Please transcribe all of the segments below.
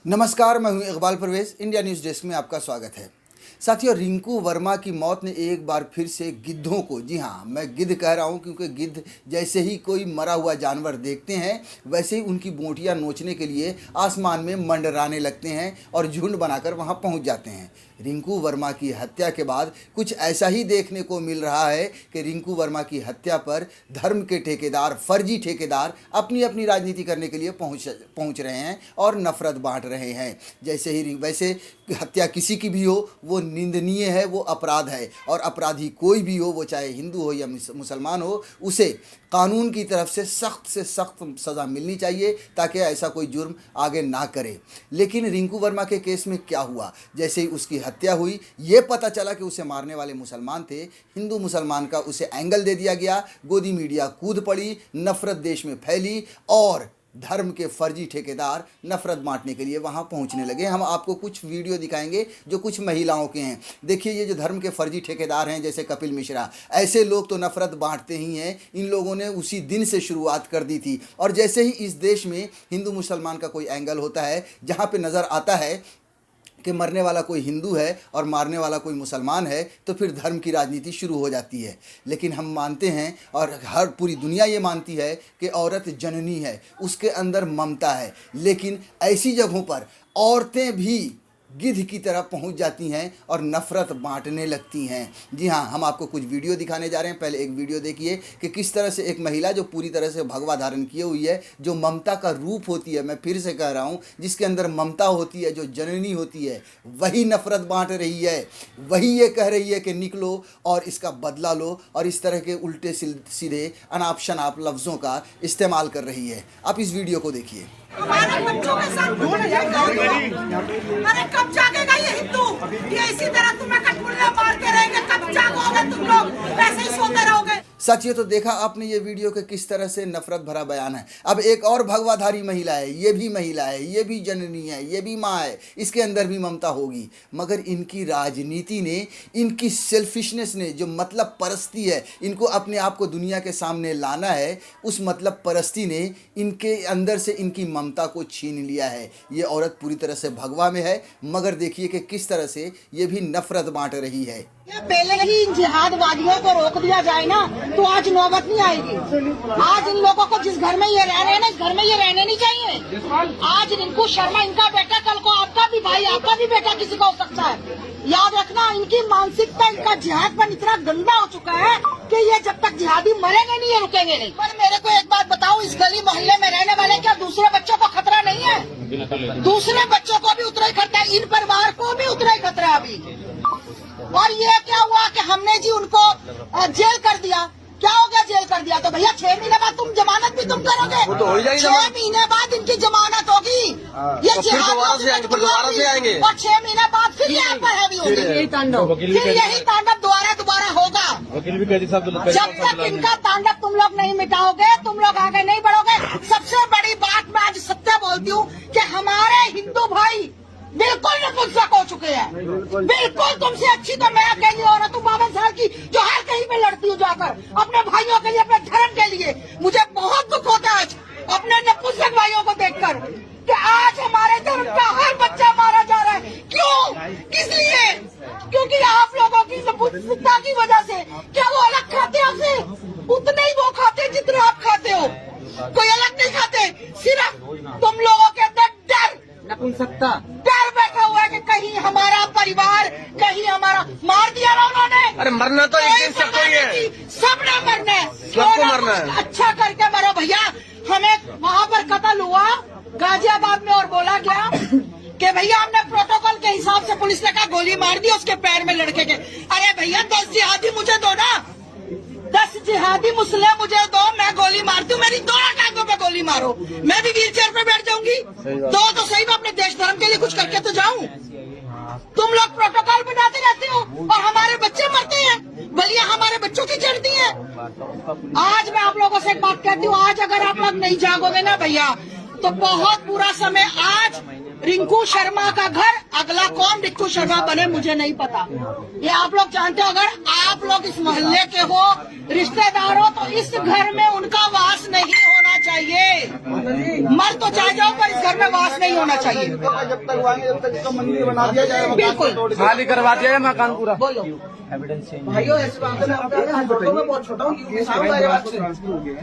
नमस्कार, मैं हूं Iqbal Parvez. India news desk में आपका स्वागत है। साथियों, रिंकू वर्मा की मौत ने एक बार फिर से गिद्धों को, जी हाँ मैं गिद्ध कह रहा हूं क्योंकि गिद्ध जैसे ही कोई मरा हुआ जानवर देखते हैं वैसे ही उनकी बोटियां नोचने के लिए आसमान में मंडराने लगते हैं और झुंड बनाकर वहां पहुंच जाते हैं। रिंकू वर्मा की हत्या के बाद कुछ ऐसा ही देखने को मिल रहा है कि रिंकू वर्मा की हत्या पर धर्म के ठेकेदार, फर्जी ठेकेदार अपनी अपनी राजनीति करने के लिए पहुंच रहे हैं और नफरत बांट रहे हैं। वैसे हत्या किसी की भी हो वो निंदनीय है, वो अपराध है और अपराधी कोई भी हो, वो चाहे हिंदू हो या मुसलमान हो, उसे कानून की तरफ से सख्त सज़ा मिलनी चाहिए ताकि ऐसा कोई जुर्म आगे ना करे। लेकिन रिंकू वर्मा के केस में क्या हुआ, जैसे ही उसकी हत्या हुई ये पता चला कि उसे मारने वाले मुसलमान थे। हिंदू मुसलमान का उसे एंगल दे दिया गया, गोदी मीडिया कूद पड़ी, नफरत देश में फैली और धर्म के फर्जी ठेकेदार नफरत बांटने के लिए वहां पहुंचने लगे। हम आपको कुछ वीडियो दिखाएंगे जो कुछ महिलाओं के हैं। देखिए, ये जो धर्म के फर्जी ठेकेदार हैं जैसे कपिल मिश्रा, ऐसे लोग तो नफरत बांटते ही हैं। इन लोगों ने उसी दिन से शुरुआत कर दी थी और जैसे ही इस देश में हिंदू मुसलमान का कोई एंगल होता है जहाँ पे नज़र आता है कि मरने वाला कोई हिंदू है और मारने वाला कोई मुसलमान है तो फिर धर्म की राजनीति शुरू हो जाती है। लेकिन हम मानते हैं और हर पूरी दुनिया ये मानती है कि औरत जननी है, उसके अंदर ममता है। लेकिन ऐसी जगहों पर औरतें भी गिद्ध की तरह पहुंच जाती हैं और नफ़रत बांटने लगती हैं। जी हाँ, हम आपको कुछ वीडियो दिखाने जा रहे हैं। पहले एक वीडियो देखिए कि किस तरह से एक महिला जो पूरी तरह से भगवा धारण किए हुई है, जो ममता का रूप होती है, मैं फिर से कह रहा हूँ, जिसके अंदर ममता होती है, जो जननी होती है, वही नफ़रत बांट रही है। वही ये कह रही है कि निकलो और इसका बदला लो और इस तरह के उल्टे सीधे अनाप शनाप लफ्ज़ों का इस्तेमाल कर रही है। आप इस वीडियो को देखिए। हमारे बच्चों के साथ अरे कब जागेगा ये हिंदू? ये इसी तरह तुम्हें कटपुतलियां मार के रहेंगे, कब जागोगे तुम लोग? ऐसे ही सोते रहोगे। साथियों, तो देखा आपने ये वीडियो के किस तरह से नफरत भरा बयान है। अब एक और भगवाधारी महिला है, ये भी महिला है, ये भी जननी है, ये भी माँ है, इसके अंदर भी ममता होगी। मगर इनकी राजनीति ने, इनकी सेल्फिशनेस ने, जो मतलब परस्ती है, इनको अपने आप को दुनिया के सामने लाना है, उस मतलब परस्ती ने इनके अंदर से इनकी ममता को छीन लिया है। ये औरत पूरी तरह से भगवा में है, मगर देखिए कि किस तरह से ये भी नफरत बांट रही है। पहले ही इन जिहादवादियों को रोक दिया जाए ना तो आज नौबत नहीं आएगी। आज इन लोगों को जिस घर में ये रह रहे हैं ना, इस घर में ये रहने नहीं चाहिए। आज रिंकू शर्मा इनका बेटा, कल को आपका भी भाई, आपका भी बेटा किसी का हो सकता है। याद रखना, इनकी मानसिकता, इनका जिहाद पर इतना गंदा हो चुका है कि ये जब तक जिहादी मरेंगे नहीं, ये रुकेंगे नहीं। पर मेरे को एक बात बताओ, इस गली मोहल्ले में रहने वाले क्या दूसरे बच्चों को खतरा नहीं है? दूसरे बच्चों को भी उतना ही खतरा है, इन परिवार को भी उतना ही खतरा है अभी। और ये क्या हुआ कि हमने जी उनको जेल कर दिया। क्या हो गया जेल कर दिया तो भैया 6 महीने बाद तुम जमानत भी तुम करोगे। वो तो हो जाएगी, 6 महीने बाद इनकी जमानत होगी। ये तो दोबारा से आएंगे और 6 महीने बाद फिर यहाँ पर हैवी होगी। फिर यही तांडव दोबारा होगा। जब तक इनका तांडव तुम लोग नहीं मिटाओगे, तुम लोग आगे नहीं बढ़ोगे। सबसे बड़ी बात मैं आज सत्य बोलती हूँ कि हमारे हिंदू भाई बिल्कुल नपुंसक हो चुके हैं। बिल्कुल तुमसे अच्छी तो मैं अकेली औरत हूँ 52 साल की, जो हर कहीं पे लड़ती हूँ जाकर अपने भाइयों के लिए, अपने धर्म के लिए। मुझे बहुत दुख होता है आज अपने नपुंसक भाइयों को देखकर कि आज हमारे धर्म का हर बच्चा मारा जा रहा है। क्यों? किस लिए? क्योंकि आप लोगों की नपुंसकता की वजह से। क्या वो अलग खाते हैं आपसे? उतने ही वो खाते जितने आप खाते हो, कोई अलग नहीं खाते। सिर्फ तुम लोगों के अंदर डर, नपुंसकता, डर बैठा हुआ है कि कहीं हमारा परिवार, कहीं हमारा मार दिया ना उन्होंने। अरे मरना तो एक दिन सबको ही है, सबने मरना है, सबको मरना है। अच्छा करके मरो भैया। हमें वहाँ पर कत्ल हुआ गाजियाबाद में और बोला गया कि भैया हमने प्रोटोकॉल के हिसाब से, पुलिस ने कहा गोली मार दी उसके पैर में लड़के के। अरे भैया 10 जिहादी मुझे दो ना, 10 जिहादी मुस्लिम मुझे दो, मैं गोली मारती हूँ। मेरी दोनों टांगों पे गोली मारो, मैं भी व्हील चेयर पे बैठ जाऊंगी। दो तो सही में अपने देश धर्म के लिए कुछ करके तो जाऊं। तुम लोग प्रोटोकॉल बनाते रहते हो और हमारे बच्चे मरते हैं, बलियां हमारे बच्चों की चढ़ती हैं। आज मैं आप लोगों से एक बात कहती हूँ, आज अगर आप लोग नहीं जागोगे ना भैया तो बहुत बुरा समय। आज रिंकू शर्मा का घर, अगला कौन रिंकू शर्मा बने मुझे नहीं पता। ये आप लोग जानते हो। अगर आप लोग इस मोहल्ले के हो, रिश्तेदार हो, तो इस घर में उनका वास नहीं होना चाहिए। मर मर तो जाए जाओ, पर इस घर में वास नहीं होना चाहिए। जब तक आएंगे जब तक इसका मंदिर बना दिया जाएगा। बिल्कुल खाली करवा दिया मकान पूरा। बोलो भाइयों, ऐसी बात है, फोटो में बहुत छोटा हूँ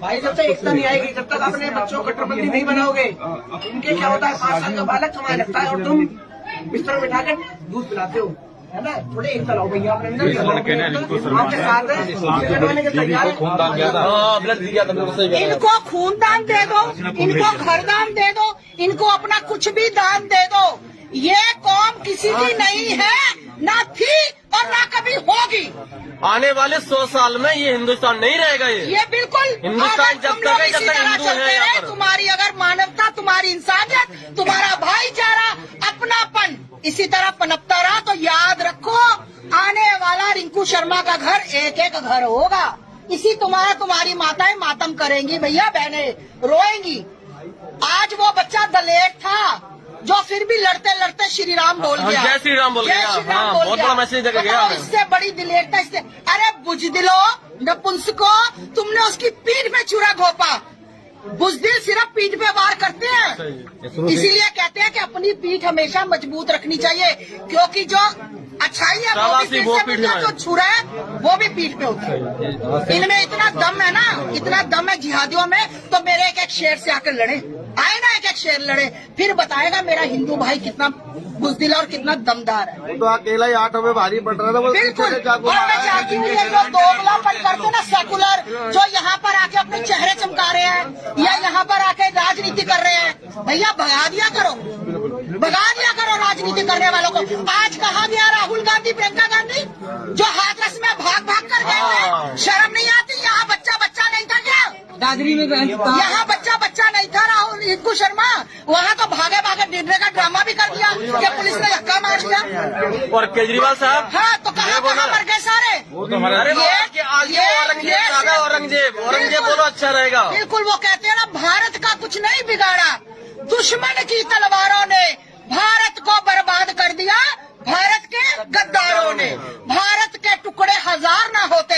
भाई। जब तक एकता नहीं आएगी, जब तक अपने बच्चों को कट्टरपंथी नहीं बनाओगे, उनके क्या होता है 5 साल का बालक तुम्हारे लगता है और तुम बिस्तर में बिठा के दूध पिलाते हो, है ना। थोड़े एकता लाओ भैया अपने अंदर, आपके साथ है, तैयार है। हाँ ब्लड दिया था मेरे को, सही कह रहा है। इनको खूनदान दे दो, इनको घरदान दे दो, इनको अपना कुछ भी दान दे दो। ये कौम किसी की नहीं है, ना थी और ना कभी होगी। आने वाले 100 साल में ये हिंदुस्तान नहीं रहेगा। ये बिल्कुल हिंदुस्तान जब तक है, जब तक हिंदू है यहाँ पर। तुम्हारी अगर मानवता, तुम्हारी इंसानियत, तुम्हारा भाईचारा, अपनापन इसी तरह पनपता रहा तो याद रखो, आने वाला रिंकू शर्मा का घर एक एक घर होगा। इसी तुम्हारी माताएं मातम करेंगी भैया, बहनें रोएंगी। आज वो बच्चा दलेर था जो फिर भी लड़ते लड़ते श्री राम बोल गया। जय श्री राम बोल गया। हाँ, बहुत बड़ा मैसेज देकर गया। इससे बड़ी दिलेरता इससे, अरे बुजदिलो नपुंसको, तुमने उसकी पीठ में छुरा घोपा। बुजदिल सिर्फ पीठ पे वार करते हैं, इसीलिए कहते हैं कि अपनी पीठ हमेशा मजबूत रखनी चाहिए, क्योंकि जो अच्छाई है वो भी पीठ से मिलता है, जो छुरा है वो भी पीठ पे होता है। इनमें इतना दम है ना, इतना दम है जिहादियों में, तो मेरे एक एक शेर से आकर लड़े, आए ना एक एक शेर लड़े, फिर बताएगा मेरा हिंदू भाई कितना बुजदिल और कितना दमदार है। तो अकेला ही 8 में भारी पड़ रहा था वो। बिल्कुल, और मैं चाहती हूँ ये जो दोगलापन करते ना सेकुलर, जो यहाँ पर आके अपने चेहरे चमका रहे हैं या यहाँ पर आके राजनीति कर रहे हैं, भैया भगा दिया करो राजनीति करने वालों को। आज कहा गया राहुल गांधी, प्रियंका गांधी जो हाथरस में भाग भाग कर गए हैं, शर्म नहीं आती? यहाँ बच्चा नहीं था क्या? यहाँ बच्चा नहीं था राहुल रिंकू शर्मा, वहाँ तो भागे भागे डिनर का ड्रामा भी कर दिया कि पुलिस ने धक्का मार दिया। और केजरीवाल साहब, हाँ तो कहाँ मर गए सारे? अरे औरंगजेब बोलो अच्छा रहेगा। बिल्कुल, वो कहते हैं ना, भारत का कुछ नहीं बिगाड़ा, दुश्मन की तलवारों ने भारत को बर्बाद कर दिया, भारत के गद्दारों ने। भारत के टुकड़े 1000 ना होते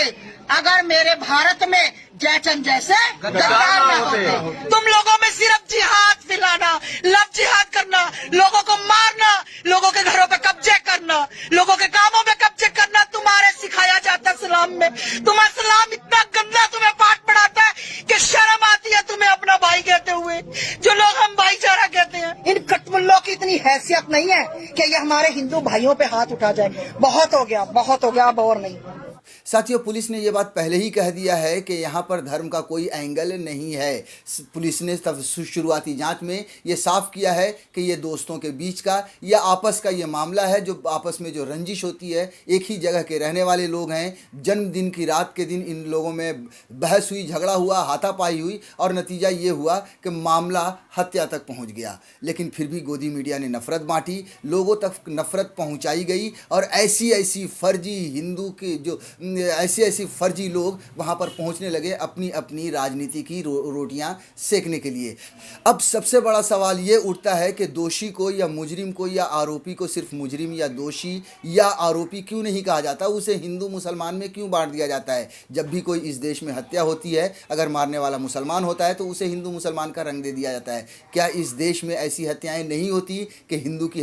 अगर मेरे भारत में जयचंद जैसे गद्दार ना होते। तुम लोगों में सिर्फ जिहाद फैलाना, लव जिहाद करना, लोगों को मारना, लोगों के घरों पे कब्जे करना, लोगों के कामों में कब्जे करना तुम्हारे सिखाया जाता है इस्लाम में। तुम्हारा इस्लाम इतना गंदा तुम्हें पाठ पढ़ाता है कि शर्म आती है तुम्हें अपना भाई कहते हुए, जो लोग हम भाईचारा कहते हैं। इन कटमुल्लों की इतनी हैसियत नहीं है कि ये हमारे हिंदू भाइयों पे हाथ उठा जाए। बहुत हो गया, अब और नहीं। साथियों, पुलिस ने ये बात पहले ही कह दिया है कि यहाँ पर धर्म का कोई एंगल नहीं है। पुलिस ने तब शुरुआती जांच में ये साफ किया है कि ये दोस्तों के बीच का या आपस का ये मामला है, जो आपस में जो रंजिश होती है, एक ही जगह के रहने वाले लोग हैं, जन्मदिन की रात के दिन इन लोगों में बहस हुई, झगड़ा हुआ, हाथापाई हुई और नतीजा ये हुआ कि मामला हत्या तक पहुँच गया। लेकिन फिर भी गोदी मीडिया ने नफरत बांटी, लोगों तक नफरत पहुँचाई गई और ऐसी फर्जी हिंदू के जो ऐसे फर्जी लोग वहाँ पर पहुँचने लगे अपनी अपनी राजनीति की रोटियाँ सेकने के लिए। अब सबसे बड़ा सवाल ये उठता है कि दोषी को या मुजरिम को या आरोपी को सिर्फ मुजरिम या दोषी या आरोपी क्यों नहीं कहा जाता, उसे हिंदू मुसलमान में क्यों बांट दिया जाता है? जब भी कोई इस देश में हत्या होती है, अगर मारने वाला मुसलमान होता है तो उसे हिंदू मुसलमान का रंग दे दिया जाता है। क्या इस देश में ऐसी हत्याएँ नहीं होती कि हिंदू की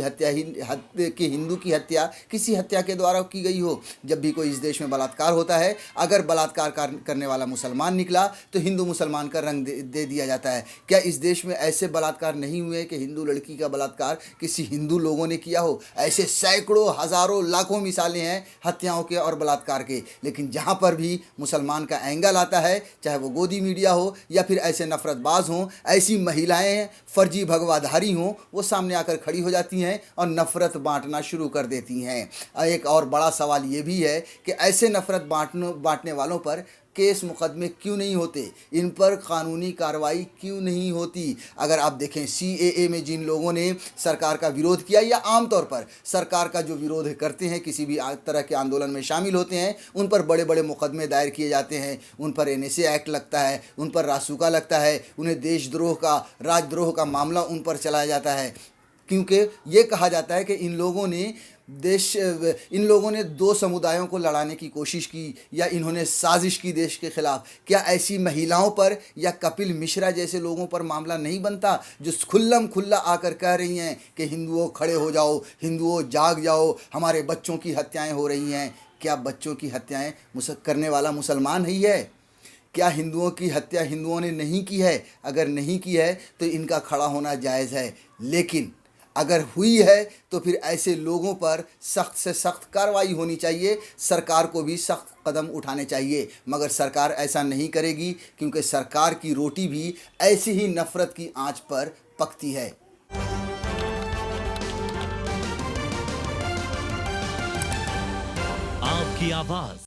हत्या किसी हत्या के द्वारा की गई हो? जब भी कोई इस देश में बलात्कार होता है, अगर बलात्कार करने वाला मुसलमान निकला तो हिंदू मुसलमान का रंग दे दिया जाता है। क्या इस देश में ऐसे बलात्कार नहीं हुए कि हिंदू लड़की का बलात्कार किसी हिंदू लोगों ने किया हो? ऐसे सैकड़ों, हजारों, लाखों मिसालें हैं हत्याओं के और बलात्कार के। लेकिन जहाँ पर भी मुसलमान का एंगल आता है, चाहे वो गोदी मीडिया हो या फिर ऐसे नफरतबाज हों, ऐसी महिलाएं फर्जी भगवाधारी हों, वो सामने आकर खड़ी हो जाती हैं और नफरत बांटना शुरू कर देती हैं। एक और बड़ा सवाल ये भी है कि ऐसे नफरत बांटने वालों पर केस मुकदमे क्यों नहीं होते, इन पर कानूनी कार्रवाई क्यों नहीं होती? अगर आप देखें CAA में जिन लोगों ने सरकार का विरोध किया या आमतौर पर सरकार का जो विरोध करते हैं, किसी भी तरह के आंदोलन में शामिल होते हैं, उन पर बड़े बड़े मुकदमे दायर किए जाते हैं, उन पर NSA एक्ट लगता है, उन पर रासुका लगता है, उन्हें देशद्रोह का, राजद्रोह का मामला उन पर चलाया जाता है, क्योंकि ये कहा जाता है कि इन लोगों ने देश इन लोगों ने दो समुदायों को लड़ाने की कोशिश की या इन्होंने साजिश की देश के खिलाफ, क्या ऐसी महिलाओं पर या कपिल मिश्रा जैसे लोगों पर मामला नहीं बनता जो खुल्लम खुल्ला आकर कह रही हैं कि हिंदुओं खड़े हो जाओ, हिंदुओं जाग जाओ, हमारे बच्चों की हत्याएं हो रही हैं। क्या बच्चों की हत्याएं करने वाला मुसलमान ही है? क्या हिंदुओं की हत्या हिंदुओं ने नहीं की है? अगर नहीं की है तो इनका खड़ा होना जायज़ है, लेकिन अगर हुई है तो फिर ऐसे लोगों पर सख्त से सख्त कार्रवाई होनी चाहिए, सरकार को भी सख्त कदम उठाने चाहिए। मगर सरकार ऐसा नहीं करेगी क्योंकि सरकार की रोटी भी ऐसी ही नफ़रत की आंच पर पकती है। आपकी आवाज